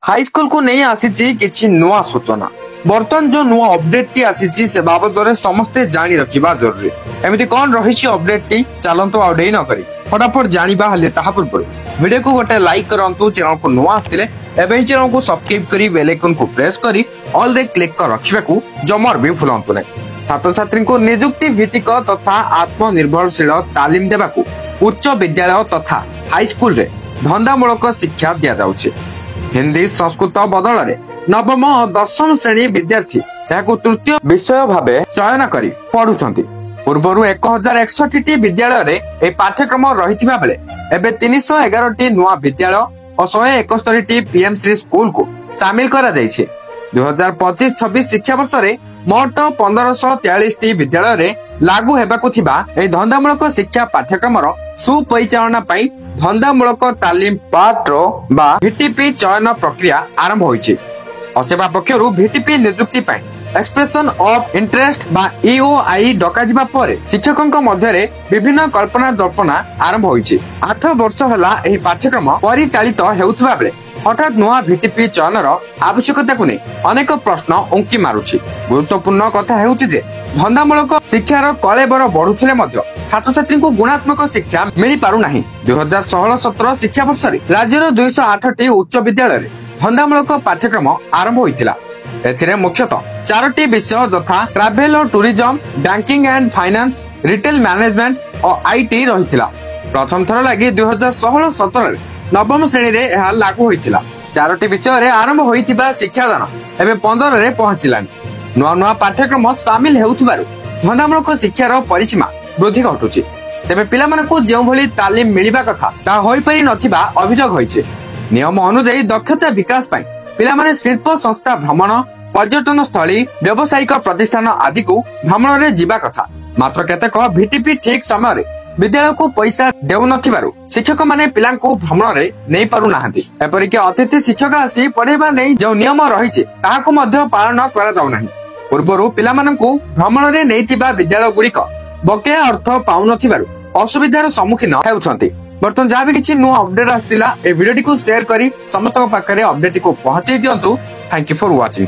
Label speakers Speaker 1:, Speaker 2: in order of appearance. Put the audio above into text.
Speaker 1: High school को नहीं आसी किछि नुआ सूचना बर्तमान जो नुआ अपडेट टी आसी से बाबद समस्ते जानी रखिबा जरूरी। एमिति कौन रही अपडेट टी चलंतु आ डेई न करी फटाफट जानिबा हले ताहा पूर्व वीडियो को गोटे लाइक करंतु। चैनल को नुआ आस्तिले एबे चैनल को सब्सक्राइब करी बेल आइकन को प्रेस करी ऑल रे क्लिक कर रखिबा को जमर भी भूलंतु नै। छात्र छात्री को नियुक्ति भित्तिक तथा आत्मनिर्भरशील तालीम देबाकू उच्च विद्यालय तथा हाईस्कूल रे धंदामूलक शिक्षा दिया जाउछि। हिंदी संस्कृत बदल रे नवम और दशम श्रेणी विद्यार्थी तृतीय विषय भावे चयन करी पढ़ुछंती। पूर्वरु 1061 विद्यालय रे ए पाठ्यक्रम रहिथिबा बेले एबे 311 नुआ विद्यालय और 171 पीएमसी स्कूल को शामिल करा जायछि। 2025-26 शिक्षा वर्ष रे मोट 1543 विद्यालय रे लागू हेबाकु थिबा ए धंदामूलक शिक्षा पाठ्यक्रम सुपरिचालना पई धंदामूलक तालीम पाट्रो बा भिटीपी चयन प्रक्रिया आरंभ होइछि। असेवा पक्षरु भिटीपी नियुक्ति पई एक्सप्रेशन ऑफ इंटरेस्ट बा ईओआई डकाजिबा परे शिक्षकक मध्य रे विभिन्न कल्पना दर्पणा आरंभ होइछि। 8 वर्ष हला एही पाठ्यक्रम परिचालित हेउथबा बेले हठात नुआ भिटीपी चयनर आवश्यकता को नै अनेक प्रश्न उंकी मारुछि। गुरुत्वपूर्ण कथा हेउछि जे धंदामूलक शिक्षार कलेबर बढ़ुथिले मध्य छात्र छात्री को गुणात्मक शिक्षा मिली पारु नाही। 2016-17 शिक्षा वर्ष रे राज्यर 208 उच्च विद्यालय रे धंदामूलक पाठ्यक्रम आरंभ होइतिला। एथिरे मुख्यतः 4टी विषय यथा ट्रैवल और tourism, banking and finance, retail management और आईटी रहितिला। प्रथम थर लागि 2016-17 रे नवम श्रेणी रे एहा लागू होइतिला। 4टी विषय रे आरंभ होइतिबा शिक्षादान एबे 15 रे पहुंचिलानी। नुआ नुआ पाठ्यक्रम शामिल हेउथिबारु धंदामूलक शिक्षार परिसीमा वृद्धि घटुछि। तेबे पिलामानकु जेउ भली तालीम मिलिबा कथा ता होई परि नथिबा अभियोग होइछि। नियम अनुसार दक्षता विकास पाई पिलामाने शिल्प संस्था भ्रमण, पर्यटन स्थली, व्यावसायिक प्रतिष्ठान आदि को भ्रमण रे जीवा कथा। मात्र केतेक भिटीपी ठीक समय रे विद्यालय को पैसा देउ नथिबारु शिक्षक माने पिलांको भ्रमण रे नै पारु नाहंती। एपरि के अतिथि शिक्षक आसी पढेबा नै जो नियम रहिछि ताहाको मध्य पालन करा जाउ नाही। पूर्वरु पिलामानंको भ्रमण रे नैतिबा विद्यालय गुड़िक बकेया अर्थ पाउ नथिबारु असुविधार सम्मुखीन हेउछंती। बर्तमान जहाँ भी किसी नुआ अपडेट आसतिला ए वीडियो को शेयर करी समस्त पाखरे अपडेट को पहुंचाई दियंतु। Thank you for watching.